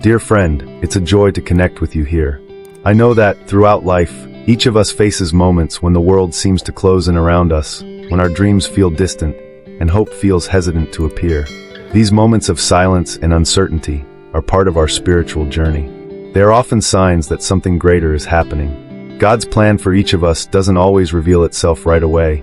Dear friend, it's a joy to connect with you here. I know that, throughout life, each of us faces moments when the world seems to close in around us, when our dreams feel distant, and hope feels hesitant to appear. These moments of silence and uncertainty are part of our spiritual journey. They are often signs that something greater is happening. God's plan for each of us doesn't always reveal itself right away.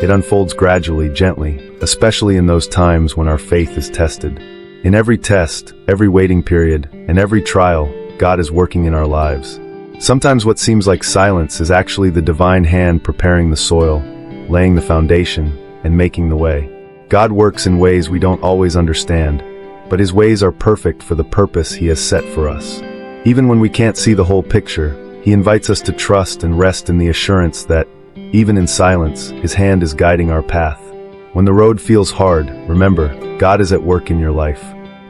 It unfolds gradually, gently, especially in those times when our faith is tested. In every test, every waiting period, and every trial, God is working in our lives. Sometimes what seems like silence is actually the divine hand preparing the soil, laying the foundation, and making the way. God works in ways we don't always understand, but His ways are perfect for the purpose He has set for us. Even when we can't see the whole picture, He invites us to trust and rest in the assurance that, even in silence, His hand is guiding our path. When the road feels hard, remember, God is at work in your life.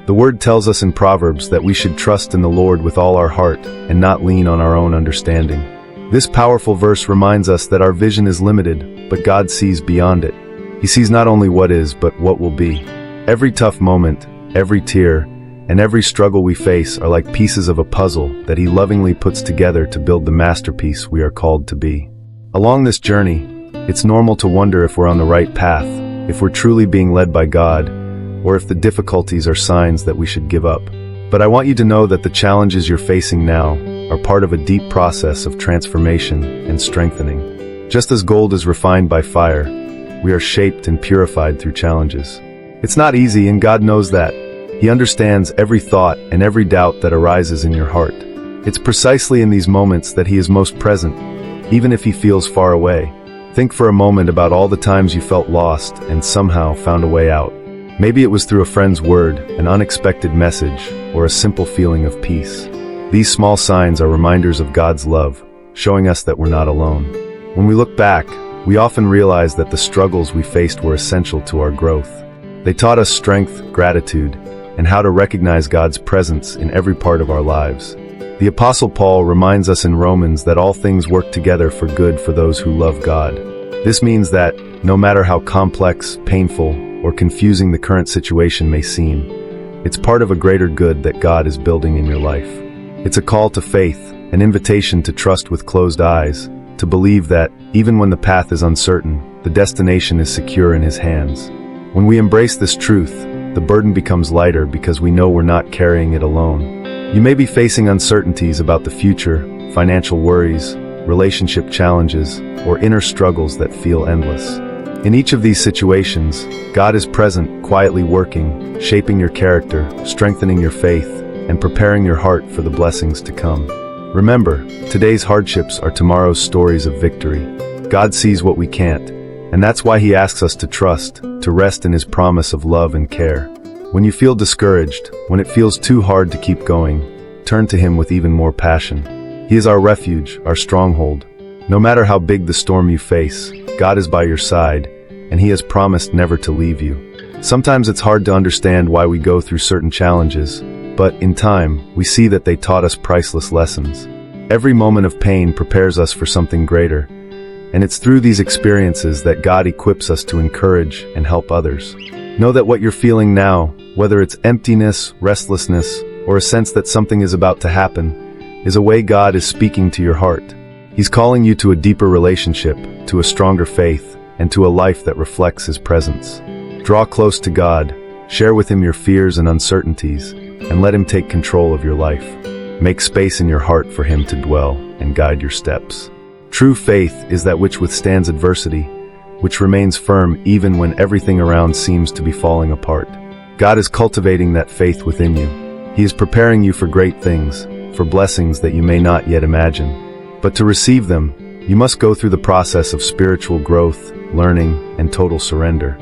The Word tells us in Proverbs that we should trust in the Lord with all our heart and not lean on our own understanding. This powerful verse reminds us that our vision is limited, but God sees beyond it. He sees not only what is, but what will be. Every tough moment, every tear, and every struggle we face are like pieces of a puzzle that He lovingly puts together to build the masterpiece we are called to be. Along this journey, it's normal to wonder if we're on the right path, if we're truly being led by God, or if the difficulties are signs that we should give up. But I want you to know that the challenges you're facing now are part of a deep process of transformation and strengthening. Just as gold is refined by fire, we are shaped and purified through challenges. It's not easy, and God knows that. He understands every thought and every doubt that arises in your heart. It's precisely in these moments that He is most present, even if He feels far away. Think for a moment about all the times you felt lost and somehow found a way out. Maybe it was through a friend's word, an unexpected message, or a simple feeling of peace. These small signs are reminders of God's love, showing us that we're not alone. When we look back, we often realize that the struggles we faced were essential to our growth. They taught us strength, gratitude, and how to recognize God's presence in every part of our lives. The Apostle Paul reminds us in Romans that all things work together for good for those who love God. This means that, no matter how complex, painful, or confusing the current situation may seem, it's part of a greater good that God is building in your life. It's a call to faith, an invitation to trust with closed eyes, to believe that, even when the path is uncertain, the destination is secure in His hands. When we embrace this truth, the burden becomes lighter because we know we're not carrying it alone. You may be facing uncertainties about the future, financial worries, relationship challenges, or inner struggles that feel endless. In each of these situations, God is present, quietly working, shaping your character, strengthening your faith, and preparing your heart for the blessings to come. Remember, today's hardships are tomorrow's stories of victory. God sees what we can't, and that's why He asks us to trust, to rest in His promise of love and care. When you feel discouraged, when it feels too hard to keep going, turn to Him with even more passion. He is our refuge, our stronghold. No matter how big the storm you face, God is by your side, and He has promised never to leave you. Sometimes it's hard to understand why we go through certain challenges, but in time, we see that they taught us priceless lessons. Every moment of pain prepares us for something greater, and it's through these experiences that God equips us to encourage and help others. Know that what you're feeling now, whether it's emptiness, restlessness, or a sense that something is about to happen, is a way God is speaking to your heart. He's calling you to a deeper relationship, to a stronger faith, and to a life that reflects His presence. Draw close to God, share with Him your fears and uncertainties, and let Him take control of your life. Make space in your heart for Him to dwell and guide your steps. True faith is that which withstands adversity, which remains firm even when everything around seems to be falling apart. God is cultivating that faith within you. He is preparing you for great things, for blessings that you may not yet imagine. But to receive them, you must go through the process of spiritual growth, learning, and total surrender.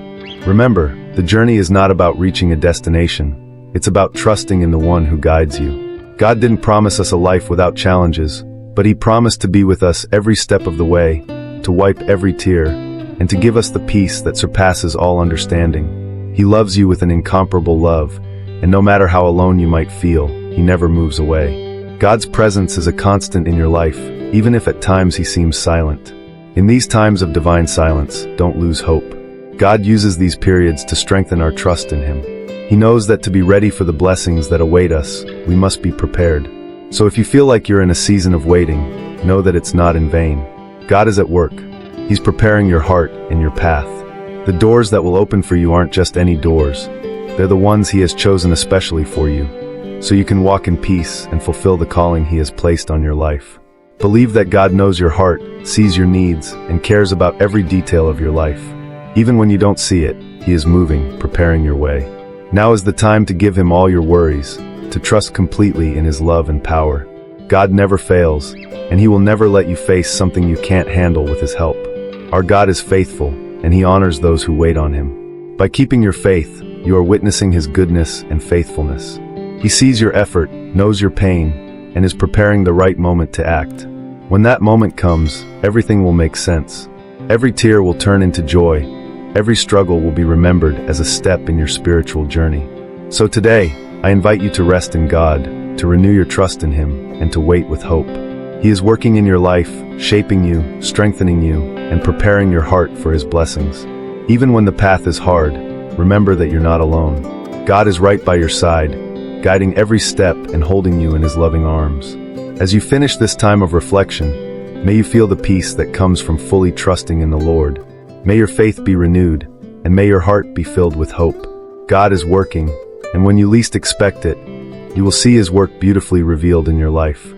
Remember, the journey is not about reaching a destination. It's about trusting in the one who guides you. God didn't promise us a life without challenges, but He promised to be with us every step of the way, to wipe every tear, and to give us the peace that surpasses all understanding. He loves you with an incomparable love, and no matter how alone you might feel, He never moves away. God's presence is a constant in your life, even if at times He seems silent. In these times of divine silence, don't lose hope. God uses these periods to strengthen our trust in Him. He knows that to be ready for the blessings that await us, we must be prepared. So if you feel like you're in a season of waiting, know that it's not in vain. God is at work. He's preparing your heart and your path. The doors that will open for you aren't just any doors. They're the ones He has chosen especially for you, so you can walk in peace and fulfill the calling He has placed on your life. Believe that God knows your heart, sees your needs, and cares about every detail of your life. Even when you don't see it, He is moving, preparing your way. Now is the time to give Him all your worries, to trust completely in His love and power. God never fails, and He will never let you face something you can't handle with His help. Our God is faithful, and He honors those who wait on Him. By keeping your faith, you are witnessing His goodness and faithfulness. He sees your effort, knows your pain, and is preparing the right moment to act. When that moment comes, everything will make sense. Every tear will turn into joy. Every struggle will be remembered as a step in your spiritual journey. So today, I invite you to rest in God, to renew your trust in Him, and to wait with hope. He is working in your life, shaping you, strengthening you, and preparing your heart for His blessings. Even when the path is hard, remember that you're not alone. God is right by your side, guiding every step and holding you in His loving arms. As you finish this time of reflection, may you feel the peace that comes from fully trusting in the Lord. May your faith be renewed, and may your heart be filled with hope. God is working, and when you least expect it, you will see His work beautifully revealed in your life.